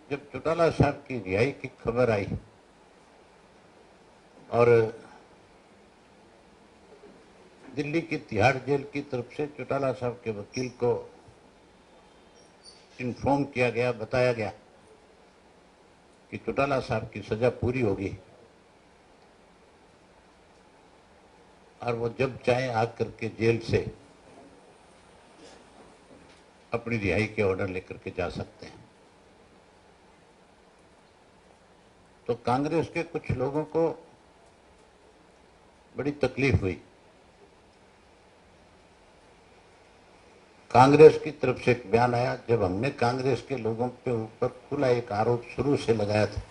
जब चौटाला साहब की रिहाई की खबर आई और दिल्ली की तिहाड़ जेल की तरफ से चौटाला साहब के वकील को इन्फॉर्म किया गया, बताया गया कि चौटाला साहब की सजा पूरी होगी और वो जब चाहे आकर के जेल से अपनी रिहाई के ऑर्डर लेकर के जा सकते हैं, तो कांग्रेस के कुछ लोगों को बड़ी तकलीफ हुई। कांग्रेस की तरफ से एक बयान आया, जब हमने कांग्रेस के लोगों के ऊपर खुला एक आरोप शुरू से लगाया था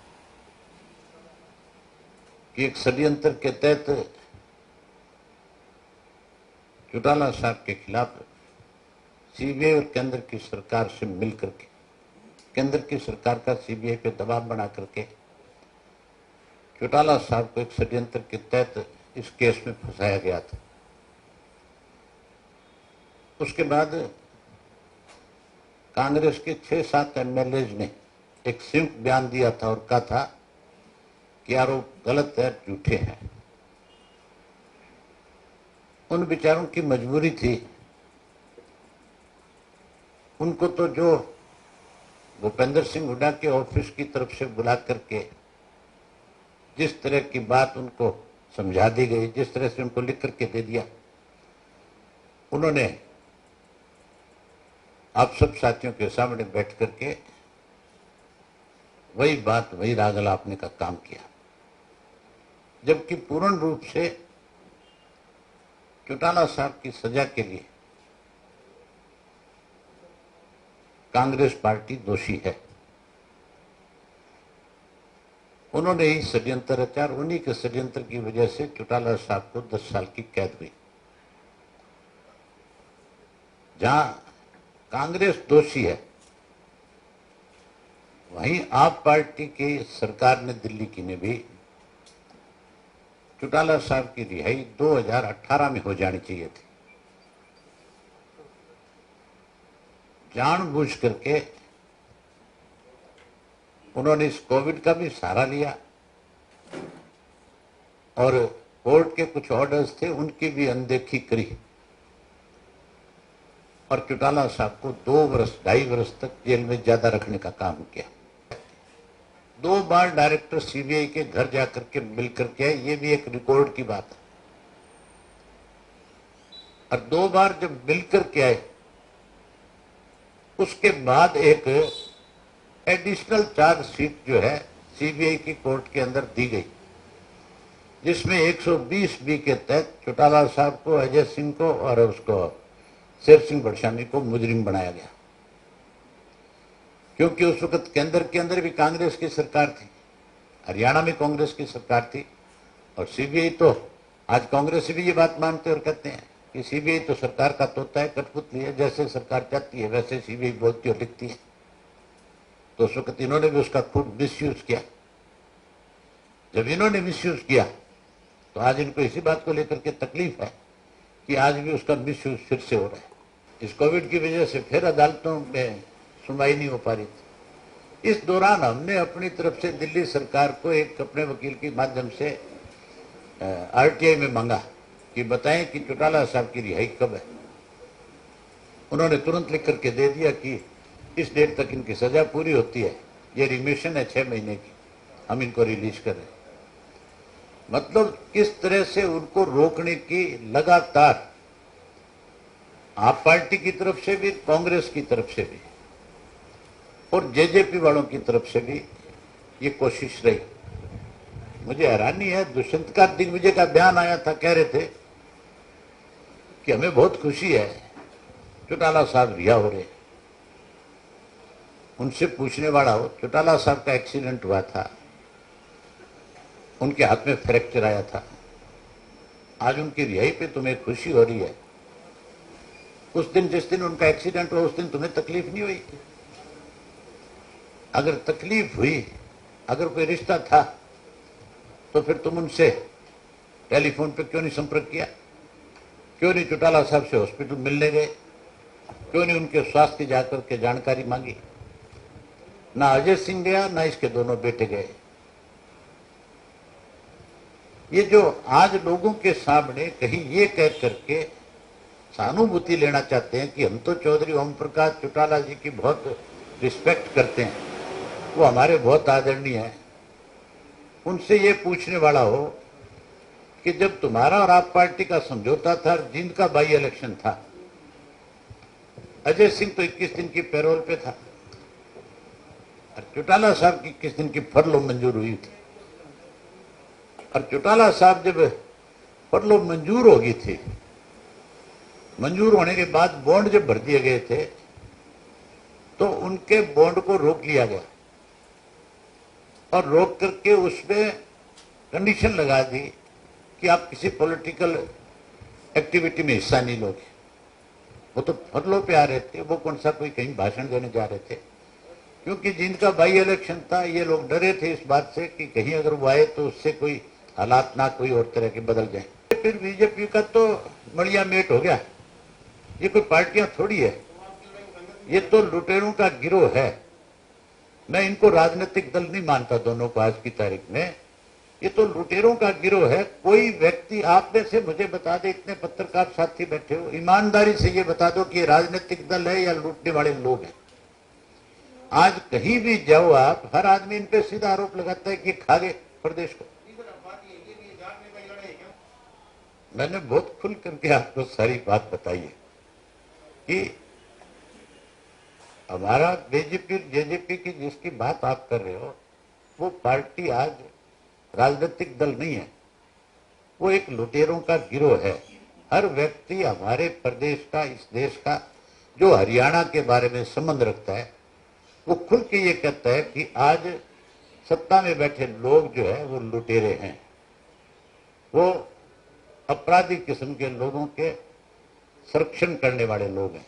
कि एक षड्यंत्र के तहत चौटाला साहब के खिलाफ सीबीआई और केंद्र की सरकार से मिलकर के केंद्र की सरकार का सीबीआई पे दबाव बना करके चौटाला साहब को एक षड्यंत्र के तहत इस केस में फंसाया गया था। उसके बाद कांग्रेस के 6-7 एमएलए ने एक संयुक्त बयान दिया था और कहा था कि आरोप गलत है, झूठे हैं। उन बेचारों की मजबूरी थी, उनको तो जो भूपेंद्र सिंह हुड्डा के ऑफिस की तरफ से बुला करके जिस तरह की बात उनको समझा दी गई, जिस तरह से उनको लिख करके दे दिया, उन्होंने आप सब साथियों के सामने बैठ करके वही बात, वही राग अलापने का काम किया, जबकि पूर्ण रूप से चौटाला साहब की सजा के लिए कांग्रेस पार्टी दोषी है। उन्होंने ही षड्यंत्र रचा और उन्हीं के षड्यंत्र की वजह से चौटाला साहब को 10 साल की कैद हुई। जहां कांग्रेस दोषी है, वहीं आप पार्टी की सरकार ने, दिल्ली की ने भी चौटाला साहब की रिहाई 2018 में हो जानी चाहिए थी। जानबूझ करके उन्होंने इस कोविड का भी सहारा लिया और कोर्ट के कुछ ऑर्डर्स थे उनकी भी अनदेखी करी और चौटाला साहब को 2-2.5 वर्ष तक जेल में ज्यादा रखने का काम किया। 2 बार डायरेक्टर सीबीआई के घर जाकर के मिलकर के आए, ये भी एक रिकॉर्ड की बात है। और 2 बार जब मिलकर के आए, उसके बाद एक एडिशनल चार्जशीट जो है सीबीआई की कोर्ट के अंदर दी गई, जिसमें 120 बी के तहत चौटाला साहब को, अजय सिंह को और उसको शेर सिंह बड़शानी को मुजरिम बनाया गया, क्योंकि उस वक्त केंद्र के अंदर भी कांग्रेस की सरकार थी, हरियाणा में कांग्रेस की सरकार थी और सीबीआई तो आज कांग्रेस भी ये बात मानते और कहते हैं कि सीबीआई तो सरकार का तोता है, कठपुतली है, जैसे सरकार चाहती है वैसे सीबीआई बोलती और लिखती है। तो उस वक्त इन्होंने भी उसका खूब मिसयूज किया। जब इन्होंने मिसयूज किया तो आज इनको इसी बात को लेकर के तकलीफ है कि आज भी उसका मिसयूज फिर से हो रहा है। इस कोविड की वजह से फिर अदालतों में सुनवाई नहीं हो पा रही थी। इस दौरान हमने अपनी तरफ से दिल्ली सरकार को एक अपने वकील के माध्यम से आरटीआई में मांगा कि बताएं कि चौटाला साहब की रिहाई कब है। उन्होंने तुरंत लिख करके दे दिया कि इस डेट तक इनकी सजा पूरी होती है, ये रिमिशन है 6 महीने की, हम इनको रिलीज कर रहे हैं। मतलब किस तरह से उनको रोकने की लगातार आप पार्टी की तरफ से भी, कांग्रेस की तरफ से भी और जेजेपी वालों की तरफ से भी ये कोशिश रही। मुझे हैरानी है, दुष्यंत का दिग्विजय का बयान आया था, कह रहे थे कि हमें बहुत खुशी है चौटाला साहब रिहा हो रहे। उनसे पूछने वाला हो, चौटाला साहब का एक्सीडेंट हुआ था, उनके हाथ में फ्रैक्चर आया था, आज उनकी रिहाई पे तुम्हें खुशी हो रही है, उस दिन जिस दिन उनका एक्सीडेंट हुआ उस दिन तुम्हें तकलीफ नहीं हुई? अगर तकलीफ हुई, अगर कोई रिश्ता था, तो फिर तुम उनसे टेलीफोन पे क्यों नहीं संपर्क किया? क्यों नहीं चौटाला साहब से हॉस्पिटल मिलने गए? क्यों नहीं उनके स्वास्थ्य की जाकर के जानकारी मांगी? ना अजय सिंह गया, ना इसके दोनों बेटे गए। ये जो आज लोगों के सामने कहीं ये कह करके सहानुभूति लेना चाहते हैं कि हम तो चौधरी ओम प्रकाश चौटाला जी की बहुत रिस्पेक्ट करते हैं, वो हमारे बहुत आदरणीय हैं, उनसे ये पूछने वाला हो कि जब तुम्हारा और आप पार्टी का समझौता था, जींद का बाई इलेक्शन था, अजय सिंह तो 21 दिन की पैरोल पे था और चौटाला साहब की 21 दिन की फरलो मंजूर हुई थी। और चौटाला साहब जब फरलो मंजूर हो गई थी, मंजूर होने के बाद बॉन्ड जब भर दिए गए थे तो उनके बॉन्ड को रोक लिया गया और रोक करके उसमें कंडीशन लगा दी कि आप किसी पॉलिटिकल एक्टिविटी में हिस्सा नहीं लोगे। वो तो फरलों पे आ रहे थे, वो कौन सा कोई कहीं भाषण देने जा रहे थे, क्योंकि जिनका बाई इलेक्शन था, ये लोग डरे थे इस बात से कि कहीं अगर वो आए तो उससे कोई हालात ना कोई और तरह के बदल जाए। फिर बीजेपी का तो मड़िया मेट हो गया। ये कोई पार्टियां थोड़ी है, ये तो लुटेरों का गिरोह है। मैं इनको राजनीतिक दल नहीं मानता दोनों को आज की तारीख में। ये तो लुटेरों का गिरोह है। कोई व्यक्ति आप में से मुझे बता दे, इतने पत्रकार साथी बैठे हो, ईमानदारी से ये बता दो कि ये राजनीतिक दल है या लूटने वाले लोग हैं। आज कहीं भी जाओ आप, हर आदमी इन पे सीधा आरोप लगाता है कि खा गए प्रदेश को। मैंने बहुत खुल करके आपको सारी बात बताई है कि हमारा बीजेपी जेजेपी की जिसकी बात आप कर रहे हो, वो पार्टी आज राजनीतिक दल नहीं है, वो एक लुटेरों का गिरोह है। हर व्यक्ति हमारे प्रदेश का, इस देश का, जो हरियाणा के बारे में संबंध रखता है, वो खुल के ये कहता है कि आज सत्ता में बैठे लोग जो है वो लुटेरे हैं, वो अपराधी किस्म के लोगों के संरक्षण करने वाले लोग हैं।